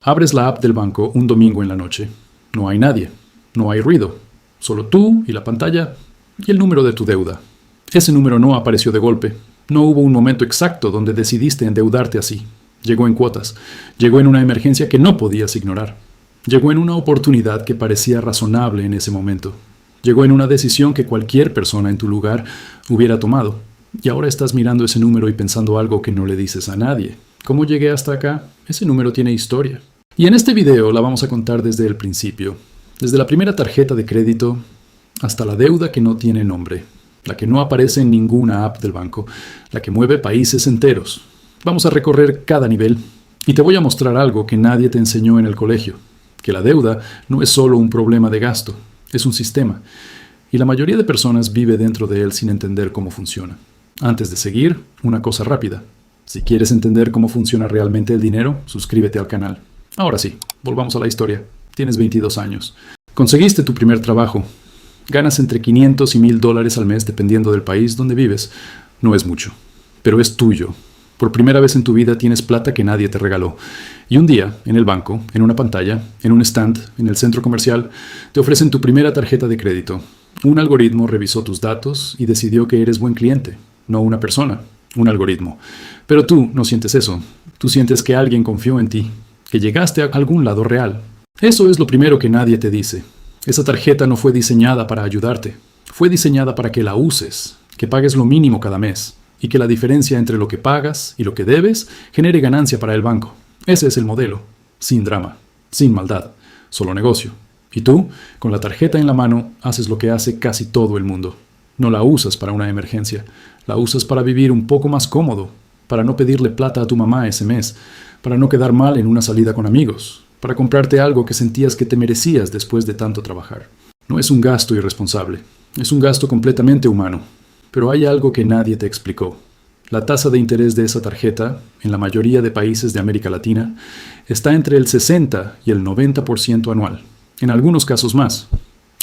Abres la app del banco un domingo en la noche. No hay nadie, no hay ruido, solo tú y la pantalla y el número de tu deuda. Ese número no apareció de golpe. No hubo un momento exacto donde decidiste endeudarte así. Llegó en cuotas. Llegó en una emergencia que no podías ignorar. Llegó en una oportunidad que parecía razonable en ese momento. Llegó en una decisión que cualquier persona en tu lugar hubiera tomado. Y ahora estás mirando ese número y pensando algo que no le dices a nadie. ¿Cómo llegué hasta acá? Ese número tiene historia. Y en este video la vamos a contar desde el principio. Desde la primera tarjeta de crédito hasta la deuda que no tiene nombre. La que no aparece en ninguna app del banco. La que mueve países enteros. Vamos a recorrer cada nivel. Y te voy a mostrar algo que nadie te enseñó en el colegio. Que la deuda no es solo un problema de gasto. Es un sistema. Y la mayoría de personas vive dentro de él sin entender cómo funciona. Antes de seguir, una cosa rápida. Si quieres entender cómo funciona realmente el dinero, suscríbete al canal. Ahora sí, volvamos a la historia. Tienes 22 años. Conseguiste tu primer trabajo. Ganas entre 500 y $1000 al mes dependiendo del país donde vives. No es mucho, pero es tuyo. Por primera vez en tu vida tienes plata que nadie te regaló. Y un día, en el banco, en una pantalla, en un stand, en el centro comercial, te ofrecen tu primera tarjeta de crédito. Un algoritmo revisó tus datos y decidió que eres buen cliente, no una persona, un algoritmo. Pero tú no sientes eso. Tú sientes que alguien confió en ti, que llegaste a algún lado real. Eso es lo primero que nadie te dice. Esa tarjeta no fue diseñada para ayudarte. Fue diseñada para que la uses, que pagues lo mínimo cada mes, y que la diferencia entre lo que pagas y lo que debes genere ganancia para el banco. Ese es el modelo. Sin drama, sin maldad, solo negocio. Y tú, con la tarjeta en la mano, haces lo que hace casi todo el mundo. No la usas para una emergencia. La usas para vivir un poco más cómodo, para no pedirle plata a tu mamá ese mes, para no quedar mal en una salida con amigos, para comprarte algo que sentías que te merecías después de tanto trabajar. No es un gasto irresponsable, es un gasto completamente humano. Pero hay algo que nadie te explicó. La tasa de interés de esa tarjeta, en la mayoría de países de América Latina, está entre el 60 y el 90% anual. En algunos casos más.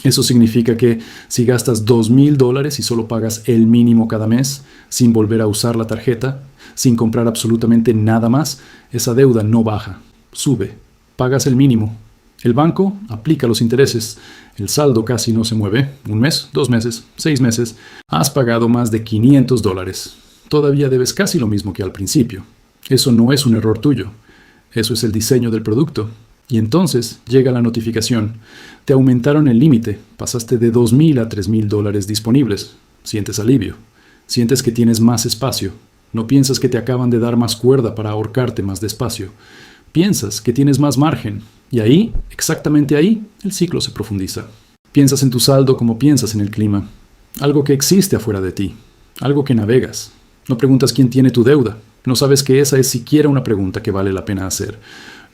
Eso significa que si gastas $2000 y solo pagas el mínimo cada mes, sin volver a usar la tarjeta, sin comprar absolutamente nada más, esa deuda no baja, sube. Pagas el mínimo. El banco aplica los intereses. El saldo casi no se mueve. Un mes, 2 meses, 6 meses. Has pagado más de $500. Todavía debes casi lo mismo que al principio. Eso no es un error tuyo. Eso es el diseño del producto. Y entonces llega la notificación. Te aumentaron el límite. Pasaste de $2000 a $3000 disponibles. Sientes alivio. Sientes que tienes más espacio. No piensas que te acaban de dar más cuerda para ahorcarte más despacio. Piensas que tienes más margen. Y ahí, exactamente ahí, el ciclo se profundiza. Piensas en tu saldo como piensas en el clima. Algo que existe afuera de ti. Algo que navegas. No preguntas quién tiene tu deuda. No sabes que esa es siquiera una pregunta que vale la pena hacer.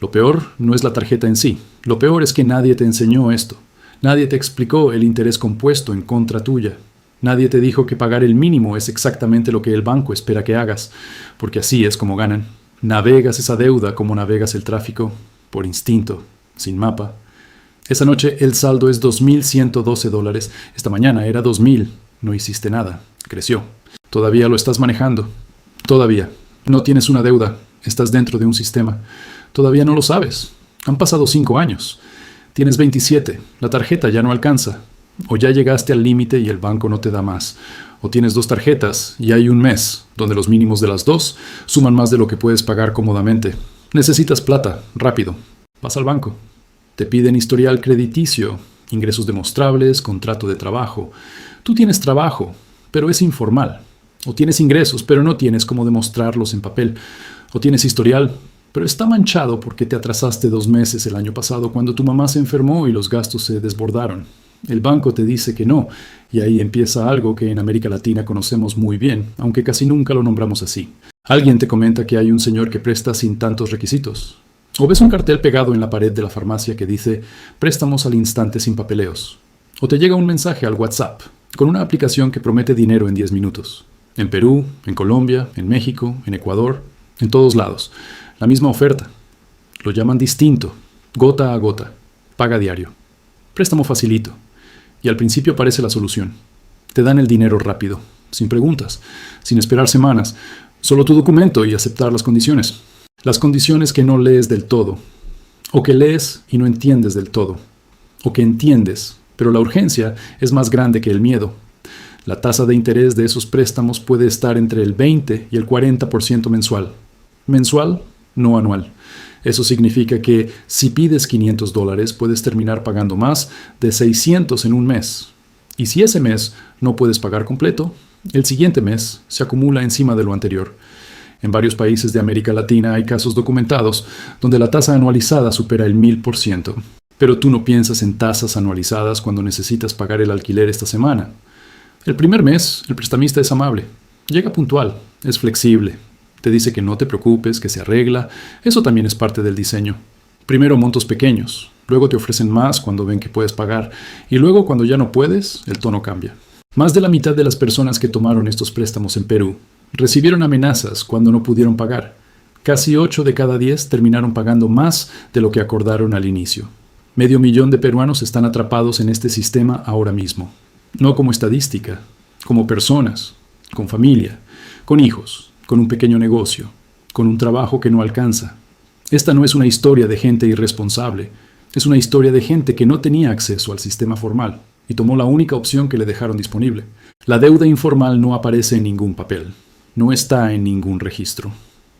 Lo peor no es la tarjeta en sí. Lo peor es que nadie te enseñó esto. Nadie te explicó el interés compuesto en contra tuya. Nadie te dijo que pagar el mínimo es exactamente lo que el banco espera que hagas, porque así es como ganan. Navegas esa deuda como navegas el tráfico, por instinto, sin mapa. Esa noche el saldo es $2112. Esta mañana era 2000. No hiciste nada. Creció. Todavía lo estás manejando. Todavía. No tienes una deuda. Estás dentro de un sistema. Todavía no lo sabes. Han pasado 5 años. Tienes 27. La tarjeta ya no alcanza. O ya llegaste al límite y el banco no te da más. O tienes 2 tarjetas y hay un mes donde los mínimos de las 2 suman más de lo que puedes pagar cómodamente. Necesitas plata, rápido. Vas al banco. Te piden historial crediticio, ingresos demostrables, contrato de trabajo. Tú tienes trabajo, pero es informal. O tienes ingresos, pero no tienes cómo demostrarlos en papel. O tienes historial, pero está manchado porque te atrasaste 2 meses el año pasado cuando tu mamá se enfermó y los gastos se desbordaron. El banco te dice que no, y ahí empieza algo que en América Latina conocemos muy bien, aunque casi nunca lo nombramos así. Alguien te comenta que hay un señor que presta sin tantos requisitos. O ves un cartel pegado en la pared de la farmacia que dice préstamos al instante sin papeleos. O te llega un mensaje al WhatsApp con una aplicación que promete dinero en 10 minutos. En Perú, en Colombia, en México, en Ecuador, en todos lados. La misma oferta. Lo llaman distinto, gota a gota, paga diario. Préstamo facilito. Y al principio aparece la solución. Te dan el dinero rápido, sin preguntas, sin esperar semanas, solo tu documento y aceptar las condiciones. Las condiciones que no lees del todo. O que lees y no entiendes del todo. O que entiendes, pero la urgencia es más grande que el miedo. La tasa de interés de esos préstamos puede estar entre el 20 y el 40% mensual. Mensual, no anual. Eso significa que si pides $500 puedes terminar pagando más de 600 en un mes. Y si ese mes no puedes pagar completo, el siguiente mes se acumula encima de lo anterior. En varios países de América Latina hay casos documentados donde la tasa anualizada supera el 1000%. Pero tú no piensas en tasas anualizadas cuando necesitas pagar el alquiler esta semana. El primer mes, el prestamista es amable. Llega puntual, es flexible. Te dice que no te preocupes, que se arregla. Eso también es parte del diseño. Primero montos pequeños, luego te ofrecen más cuando ven que puedes pagar, y luego cuando ya no puedes, el tono cambia. Más de la mitad de las personas que tomaron estos préstamos en Perú recibieron amenazas cuando no pudieron pagar. Casi 8 de cada 10 terminaron pagando más de lo que acordaron al inicio. 500,000 de peruanos están atrapados en este sistema ahora mismo. No como estadística, como personas, con familia, con hijos, con un pequeño negocio, con un trabajo que no alcanza. Esta no es una historia de gente irresponsable, es una historia de gente que no tenía acceso al sistema formal y tomó la única opción que le dejaron disponible. La deuda informal no aparece en ningún papel, no está en ningún registro,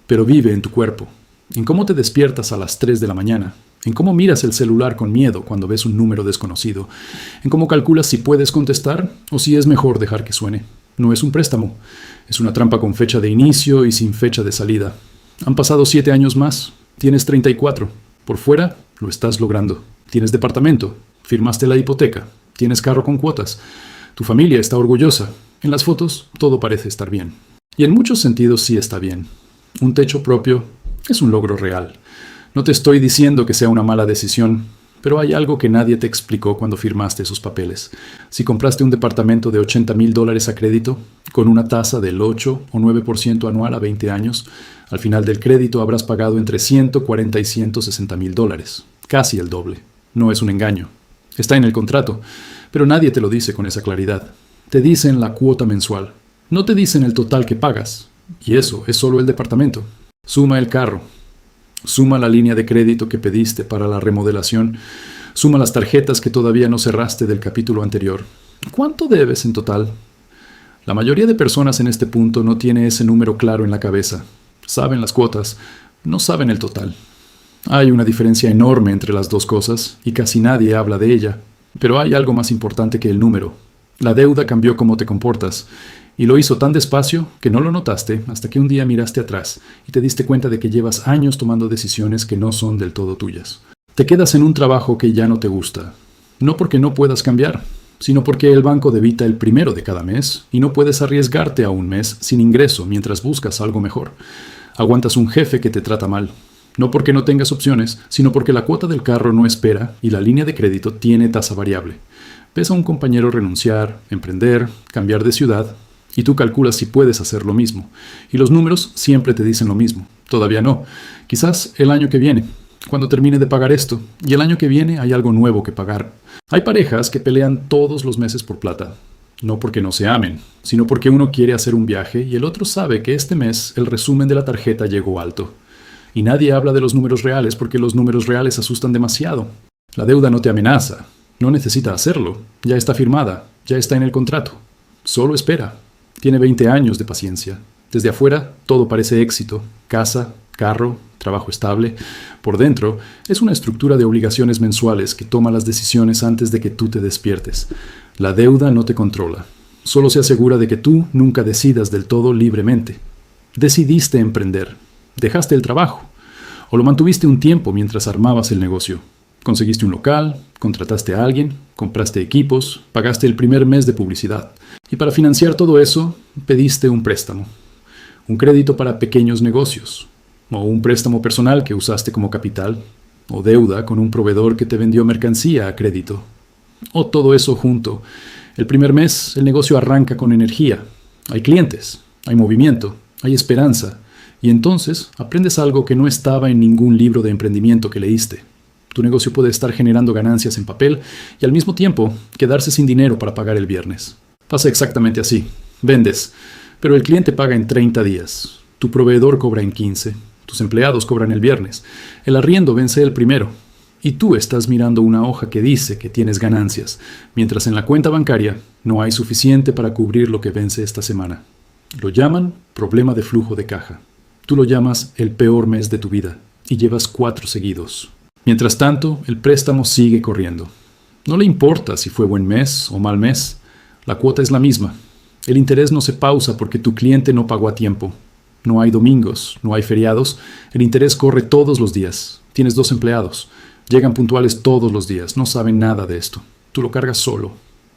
pero vive en tu cuerpo, en cómo te despiertas a las 3 de la mañana, en cómo miras el celular con miedo cuando ves un número desconocido, en cómo calculas si puedes contestar o si es mejor dejar que suene. No es un préstamo, es una trampa con fecha de inicio y sin fecha de salida. Han pasado 7 años más, tienes 34. Por fuera, lo estás logrando. Tienes departamento, firmaste la hipoteca, tienes carro con cuotas. Tu familia está orgullosa. En las fotos, todo parece estar bien. Y en muchos sentidos sí está bien. Un techo propio es un logro real. No te estoy diciendo que sea una mala decisión, pero hay algo que nadie te explicó cuando firmaste esos papeles. Si compraste un departamento de $80,000 a crédito, con una tasa del 8 o 9% anual a 20 años, al final del crédito habrás pagado entre $140,000 y $160,000. Casi el doble. No es un engaño. Está en el contrato, pero nadie te lo dice con esa claridad. Te dicen la cuota mensual. No te dicen el total que pagas. Y eso es solo el departamento. Suma el carro. Suma la línea de crédito que pediste para la remodelación. Suma las tarjetas que todavía no cerraste del capítulo anterior. ¿Cuánto debes en total? La mayoría de personas en este punto no tiene ese número claro en la cabeza. Saben las cuotas, no saben el total. Hay una diferencia enorme entre las dos cosas y casi nadie habla de ella. Pero hay algo más importante que el número. La deuda cambió cómo te comportas. Y lo hizo tan despacio que no lo notaste hasta que un día miraste atrás y te diste cuenta de que llevas años tomando decisiones que no son del todo tuyas. Te quedas en un trabajo que ya no te gusta. No porque no puedas cambiar, sino porque el banco debita el primero de cada mes y no puedes arriesgarte a un mes sin ingreso mientras buscas algo mejor. Aguantas un jefe que te trata mal. No porque no tengas opciones, sino porque la cuota del carro no espera y la línea de crédito tiene tasa variable. Ves a un compañero renunciar, emprender, cambiar de ciudad. Y tú calculas si puedes hacer lo mismo. Y los números siempre te dicen lo mismo. Todavía no. Quizás el año que viene, cuando termine de pagar esto. Y el año que viene hay algo nuevo que pagar. Hay parejas que pelean todos los meses por plata. No porque no se amen, sino porque uno quiere hacer un viaje y el otro sabe que este mes el resumen de la tarjeta llegó alto. Y nadie habla de los números reales porque los números reales asustan demasiado. La deuda no te amenaza. No necesita hacerlo. Ya está firmada. Ya está en el contrato. Solo espera. Tiene 20 años de paciencia. Desde afuera, todo parece éxito. Casa, carro, trabajo estable. Por dentro, es una estructura de obligaciones mensuales que toma las decisiones antes de que tú te despiertes. La deuda no te controla. Solo se asegura de que tú nunca decidas del todo libremente. Decidiste emprender. Dejaste el trabajo. O lo mantuviste un tiempo mientras armabas el negocio. Conseguiste un local, contrataste a alguien, compraste equipos, pagaste el primer mes de publicidad. Y para financiar todo eso, pediste un préstamo. Un crédito para pequeños negocios. O un préstamo personal que usaste como capital. O deuda con un proveedor que te vendió mercancía a crédito. O todo eso junto. El primer mes, el negocio arranca con energía. Hay clientes, hay movimiento, hay esperanza. Y entonces aprendes algo que no estaba en ningún libro de emprendimiento que leíste. Tu negocio puede estar generando ganancias en papel y al mismo tiempo quedarse sin dinero para pagar el viernes. Pasa exactamente así. Vendes, pero el cliente paga en 30 días. Tu proveedor cobra en 15. Tus empleados cobran el viernes. El arriendo vence el primero. Y tú estás mirando una hoja que dice que tienes ganancias, mientras en la cuenta bancaria no hay suficiente para cubrir lo que vence esta semana. Lo llaman problema de flujo de caja. Tú lo llamas el peor mes de tu vida y llevas 4 seguidos. Mientras tanto, el préstamo sigue corriendo. No le importa si fue buen mes o mal mes. La cuota es la misma. El interés no se pausa porque tu cliente no pagó a tiempo. No hay domingos, no hay feriados. El interés corre todos los días. Tienes 2 empleados. Llegan puntuales todos los días. No saben nada de esto. Tú lo cargas solo.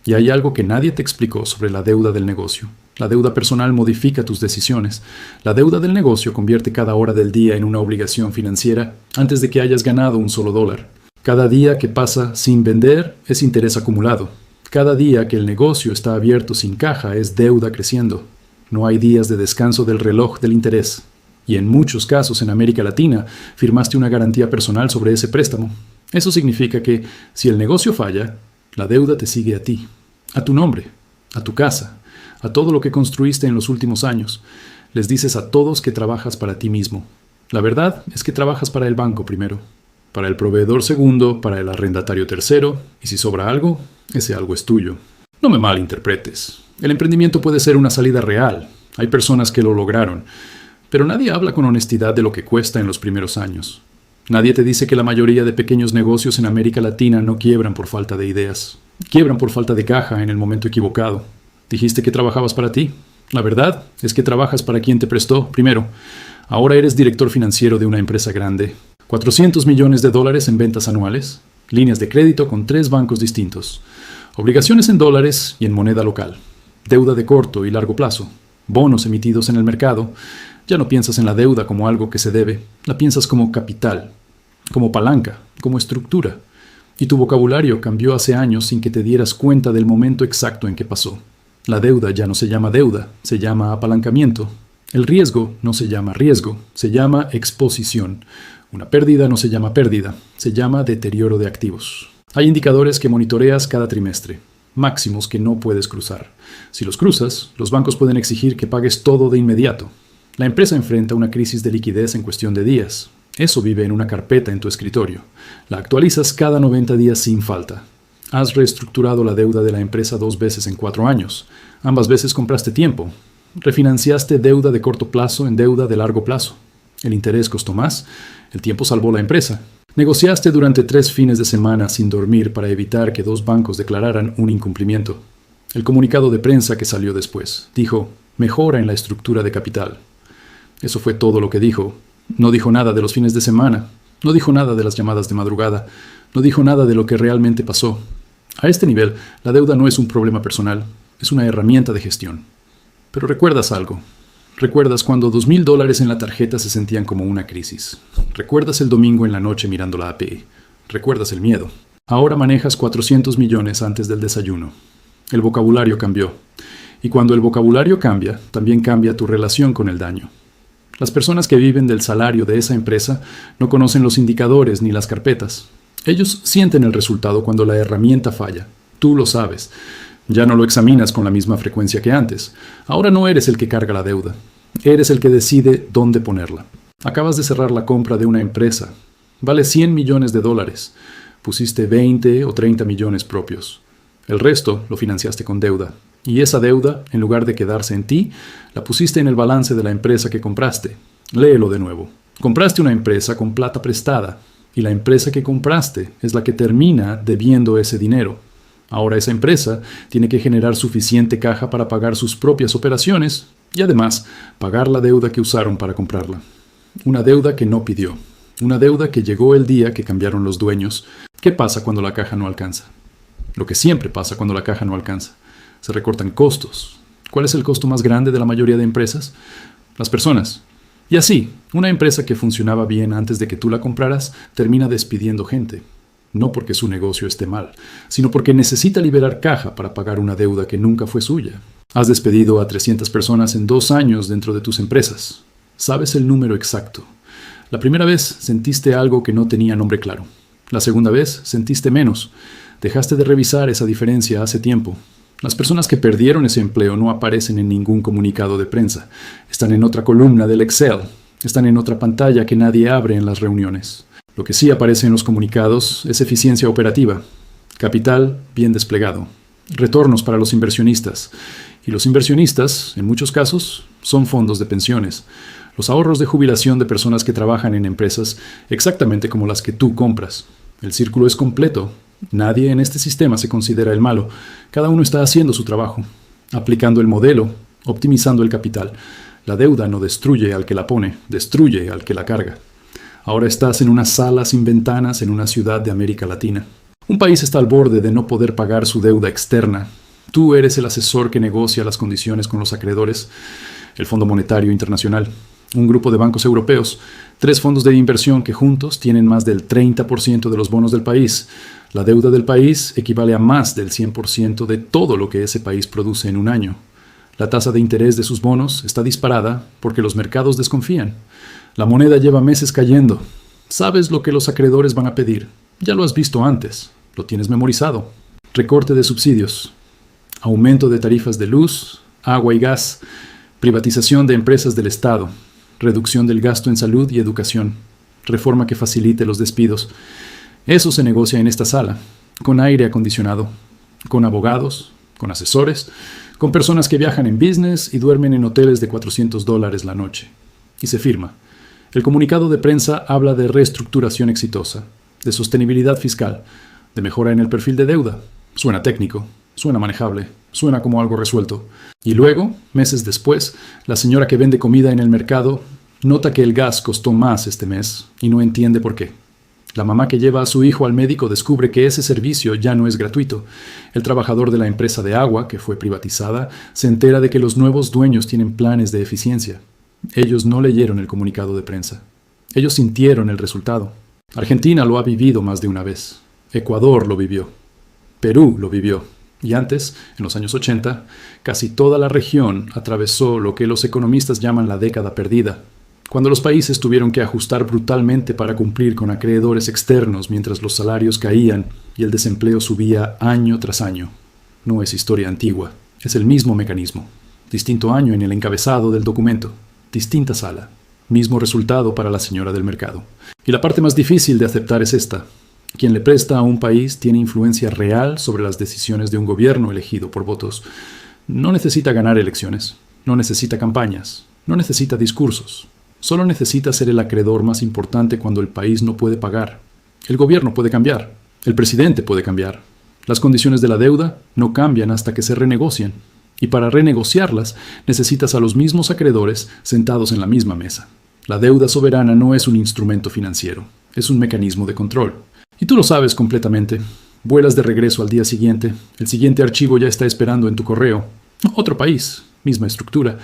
Y hay algo que nadie te explicó sobre la deuda del negocio. La deuda personal modifica tus decisiones. La deuda del negocio convierte cada hora del día en una obligación financiera antes de que hayas ganado un solo dólar. Cada día que pasa sin vender es interés acumulado. Cada día que el negocio está abierto sin caja es deuda creciendo. No hay días de descanso del reloj del interés. Y en muchos casos en América Latina firmaste una garantía personal sobre ese préstamo. Eso significa que si el negocio falla, la deuda te sigue a ti, a tu nombre, a tu casa, a todo lo que construiste en los últimos años. Les dices a todos que trabajas para ti mismo. La verdad es que trabajas para el banco primero, para el proveedor segundo, para el arrendatario tercero, y si sobra algo, ese algo es tuyo. No me malinterpretes. El emprendimiento puede ser una salida real. Hay personas que lo lograron. Pero nadie habla con honestidad de lo que cuesta en los primeros años. Nadie te dice que la mayoría de pequeños negocios en América Latina no quiebran por falta de ideas. Quiebran por falta de caja en el momento equivocado. Dijiste que trabajabas para ti. La verdad es que trabajas para quien te prestó primero. Ahora eres director financiero de una empresa grande. $400 millones en ventas anuales. Líneas de crédito con 3 bancos distintos. Obligaciones en dólares y en moneda local. Deuda de corto y largo plazo. Bonos emitidos en el mercado. Ya no piensas en la deuda como algo que se debe. La piensas como capital, como palanca, como estructura. Y tu vocabulario cambió hace años sin que te dieras cuenta del momento exacto en que pasó. La deuda ya no se llama deuda, se llama apalancamiento. El riesgo no se llama riesgo, se llama exposición. Una pérdida no se llama pérdida, se llama deterioro de activos. Hay indicadores que monitoreas cada trimestre, máximos que no puedes cruzar. Si los cruzas, los bancos pueden exigir que pagues todo de inmediato. La empresa enfrenta una crisis de liquidez en cuestión de días. Eso vive en una carpeta en tu escritorio. La actualizas cada 90 días sin falta. Has reestructurado la deuda de la empresa 2 veces en 4 años. Ambas veces compraste tiempo. Refinanciaste deuda de corto plazo en deuda de largo plazo. El interés costó más. El tiempo salvó la empresa. Negociaste durante 3 fines de semana sin dormir para evitar que 2 bancos declararan un incumplimiento. El comunicado de prensa que salió después dijo, mejora en la estructura de capital. Eso fue todo lo que dijo. No dijo nada de los fines de semana. No dijo nada de las llamadas de madrugada. No dijo nada de lo que realmente pasó. A este nivel, la deuda no es un problema personal. Es una herramienta de gestión. Pero recuerdas algo. Recuerdas cuando $2,000 en la tarjeta se sentían como una crisis. Recuerdas el domingo en la noche mirando la API. Recuerdas el miedo. Ahora manejas 400 millones antes del desayuno. El vocabulario cambió. Y cuando el vocabulario cambia, también cambia tu relación con el daño. Las personas que viven del salario de esa empresa no conocen los indicadores ni las carpetas. Ellos sienten el resultado cuando la herramienta falla. Tú lo sabes. Ya no lo examinas con la misma frecuencia que antes. Ahora no eres el que carga la deuda. Eres el que decide dónde ponerla. Acabas de cerrar la compra de una empresa. Vale $100 millones. Pusiste 20 o 30 millones propios. El resto lo financiaste con deuda. Y esa deuda, en lugar de quedarse en ti, la pusiste en el balance de la empresa que compraste. Léelo de nuevo. Compraste una empresa con plata prestada. Y la empresa que compraste es la que termina debiendo ese dinero. Ahora esa empresa tiene que generar suficiente caja para pagar sus propias operaciones y además pagar la deuda que usaron para comprarla. Una deuda que no pidió. Una deuda que llegó el día que cambiaron los dueños. ¿Qué pasa cuando la caja no alcanza? Lo que siempre pasa cuando la caja no alcanza. Se recortan costos. ¿Cuál es el costo más grande de la mayoría de empresas? Las personas. Y así, una empresa que funcionaba bien antes de que tú la compraras termina despidiendo gente. No porque su negocio esté mal, sino porque necesita liberar caja para pagar una deuda que nunca fue suya. Has despedido a 300 personas en 2 años dentro de tus empresas. Sabes el número exacto. La primera vez sentiste algo que no tenía nombre claro. La segunda vez sentiste menos. Dejaste de revisar esa diferencia hace tiempo. Las personas que perdieron ese empleo no aparecen en ningún comunicado de prensa. Están en otra columna del Excel. Están en otra pantalla que nadie abre en las reuniones. Lo que sí aparece en los comunicados es eficiencia operativa, capital bien desplegado, retornos para los inversionistas. Y los inversionistas, en muchos casos, son fondos de pensiones, los ahorros de jubilación de personas que trabajan en empresas exactamente como las que tú compras. El círculo es completo. Nadie en este sistema se considera el malo. Cada uno está haciendo su trabajo, aplicando el modelo, optimizando el capital. La deuda no destruye al que la pone, destruye al que la carga. Ahora estás en una sala sin ventanas en una ciudad de América Latina. Un país está al borde de no poder pagar su deuda externa. Tú eres el asesor que negocia las condiciones con los acreedores, el Fondo Monetario Internacional, un grupo de bancos europeos, 3 fondos de inversión que juntos tienen más del 30% de los bonos del país. La deuda del país equivale a más del 100% de todo lo que ese país produce en un año. La tasa de interés de sus bonos está disparada porque los mercados desconfían. La moneda lleva meses cayendo. Sabes lo que los acreedores van a pedir. Ya lo has visto antes. Lo tienes memorizado. Recorte de subsidios. Aumento de tarifas de luz, agua y gas. Privatización de empresas del Estado. Reducción del gasto en salud y educación. Reforma que facilite los despidos. Eso se negocia en esta sala, con aire acondicionado, con abogados, con asesores, con personas que viajan en business y duermen en hoteles de $400 la noche. Y se firma. El comunicado de prensa habla de reestructuración exitosa, de sostenibilidad fiscal, de mejora en el perfil de deuda. Suena técnico, suena manejable, suena como algo resuelto. Y luego, meses después, la señora que vende comida en el mercado nota que el gas costó más este mes y no entiende por qué. La mamá que lleva a su hijo al médico descubre que ese servicio ya no es gratuito. El trabajador de la empresa de agua, que fue privatizada, se entera de que los nuevos dueños tienen planes de eficiencia. Ellos no leyeron el comunicado de prensa. Ellos sintieron el resultado. Argentina lo ha vivido más de una vez. Ecuador lo vivió. Perú lo vivió. Y antes, en los años 80, casi toda la región atravesó lo que los economistas llaman la década perdida, cuando los países tuvieron que ajustar brutalmente para cumplir con acreedores externos mientras los salarios caían y el desempleo subía año tras año. No es historia antigua, es el mismo mecanismo. Distinto año en el encabezado del documento, distinta sala, mismo resultado para la señora del mercado. Y la parte más difícil de aceptar es esta. Quien le presta a un país tiene influencia real sobre las decisiones de un gobierno elegido por votos. No necesita ganar elecciones, no necesita campañas, no necesita discursos. Solo necesita ser el acreedor más importante cuando el país no puede pagar. El gobierno puede cambiar, el presidente puede cambiar. Las condiciones de la deuda no cambian hasta que se renegocian. Y para renegociarlas necesitas a los mismos acreedores sentados en la misma mesa. La deuda soberana no es un instrumento financiero, es un mecanismo de control. Y tú lo sabes completamente. Vuelas de regreso al día siguiente, el siguiente archivo ya está esperando en tu correo. Otro país, misma estructura,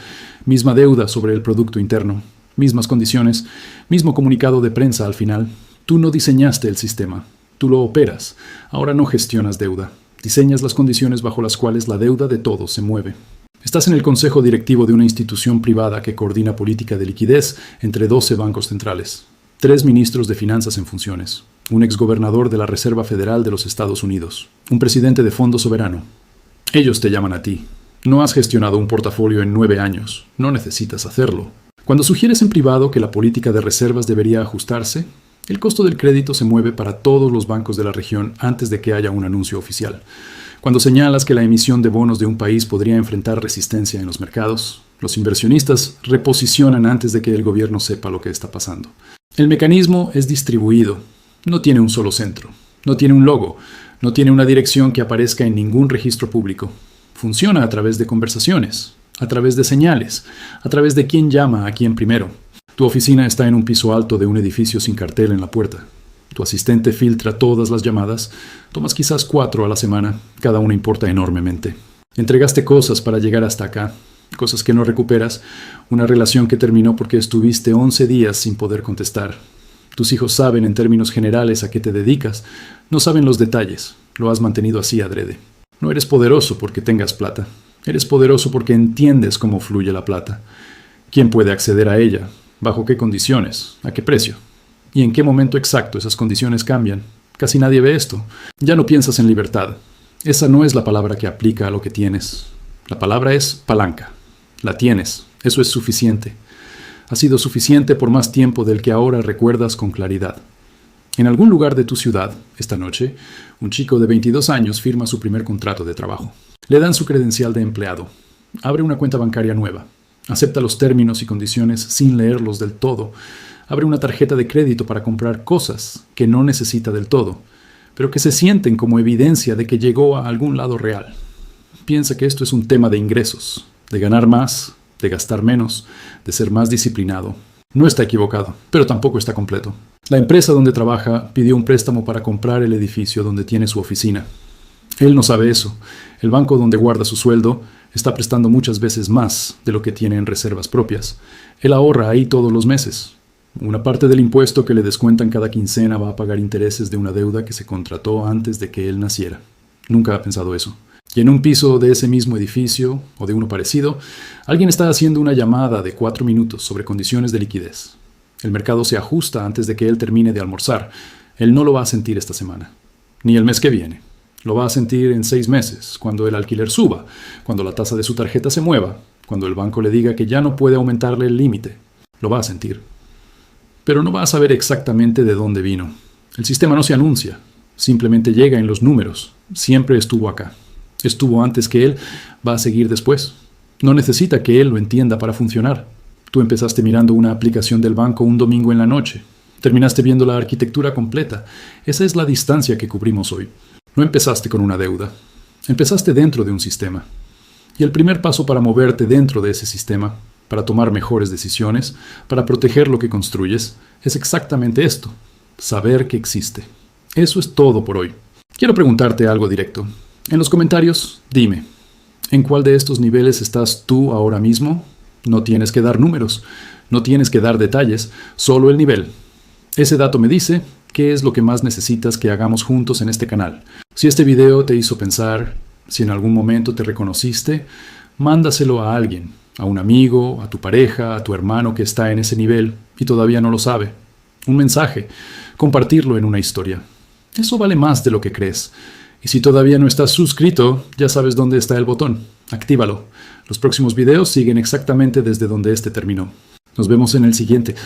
misma deuda sobre el Producto Interno, mismas condiciones, mismo comunicado de prensa al final. Tú no diseñaste el sistema, tú lo operas. Ahora no gestionas deuda, diseñas las condiciones bajo las cuales la deuda de todos se mueve. Estás en el consejo directivo de una institución privada que coordina política de liquidez entre 12 bancos centrales, 3 ministros de finanzas en funciones, un exgobernador de la Reserva Federal de los Estados Unidos, un presidente de fondo soberano. Ellos te llaman a ti. No has gestionado un portafolio en 9 años, no necesitas hacerlo. Cuando sugieres en privado que la política de reservas debería ajustarse, el costo del crédito se mueve para todos los bancos de la región antes de que haya un anuncio oficial. Cuando señalas que la emisión de bonos de un país podría enfrentar resistencia en los mercados, los inversionistas reposicionan antes de que el gobierno sepa lo que está pasando. El mecanismo es distribuido. No tiene un solo centro. No tiene un logo. No tiene una dirección que aparezca en ningún registro público. Funciona a través de conversaciones, a través de señales, a través de quién llama a quién primero. Tu oficina está en un piso alto de un edificio sin cartel en la puerta. Tu asistente filtra todas las llamadas. Tomas quizás 4 a la semana. Cada una importa enormemente. Entregaste cosas para llegar hasta acá. Cosas que no recuperas. Una relación que terminó porque estuviste 11 días sin poder contestar. Tus hijos saben en términos generales a qué te dedicas. No saben los detalles. Lo has mantenido así adrede. No eres poderoso porque tengas plata. Eres poderoso porque entiendes cómo fluye la plata. ¿Quién puede acceder a ella? ¿Bajo qué condiciones? ¿A qué precio? ¿Y en qué momento exacto esas condiciones cambian? Casi nadie ve esto. Ya no piensas en libertad. Esa no es la palabra que aplica a lo que tienes. La palabra es palanca. La tienes. Eso es suficiente. Ha sido suficiente por más tiempo del que ahora recuerdas con claridad. En algún lugar de tu ciudad, esta noche, un chico de 22 años firma su primer contrato de trabajo. Le dan su credencial de empleado. Abre una cuenta bancaria nueva. Acepta los términos y condiciones sin leerlos del todo. Abre una tarjeta de crédito para comprar cosas que no necesita del todo, pero que se sienten como evidencia de que llegó a algún lado real. Piensa que esto es un tema de ingresos, de ganar más, de gastar menos, de ser más disciplinado. No está equivocado, pero tampoco está completo. La empresa donde trabaja pidió un préstamo para comprar el edificio donde tiene su oficina. Él no sabe eso. El banco donde guarda su sueldo está prestando muchas veces más de lo que tiene en reservas propias. Él ahorra ahí todos los meses. Una parte del impuesto que le descuentan cada quincena va a pagar intereses de una deuda que se contrató antes de que él naciera. Nunca ha pensado eso. Y en un piso de ese mismo edificio, o de uno parecido, alguien está haciendo una llamada de 4 minutos sobre condiciones de liquidez. El mercado se ajusta antes de que él termine de almorzar. Él no lo va a sentir esta semana, ni el mes que viene. Lo va a sentir en 6 meses, cuando el alquiler suba, cuando la tasa de su tarjeta se mueva, cuando el banco le diga que ya no puede aumentarle el límite. Lo va a sentir. Pero no va a saber exactamente de dónde vino. El sistema no se anuncia, simplemente llega en los números. Siempre estuvo acá. Estuvo antes que él, va a seguir después. No necesita que él lo entienda para funcionar. Tú empezaste mirando una aplicación del banco un domingo en la noche. Terminaste viendo la arquitectura completa. Esa es la distancia que cubrimos hoy. No empezaste con una deuda. Empezaste dentro de un sistema. Y el primer paso para moverte dentro de ese sistema, para tomar mejores decisiones, para proteger lo que construyes, es exactamente esto: saber que existe. Eso es todo por hoy. Quiero preguntarte algo directo. En los comentarios, dime, ¿en cuál de estos niveles estás tú ahora mismo? No tienes que dar números, no tienes que dar detalles, solo el nivel. Ese dato me dice qué es lo que más necesitas que hagamos juntos en este canal. Si este video te hizo pensar, si en algún momento te reconociste, mándaselo a alguien, a un amigo, a tu pareja, a tu hermano que está en ese nivel y todavía no lo sabe. Un mensaje, compartirlo en una historia. Eso vale más de lo que crees. Y si todavía no estás suscrito, ya sabes dónde está el botón. Actívalo. Los próximos videos siguen exactamente desde donde este terminó. Nos vemos en el siguiente.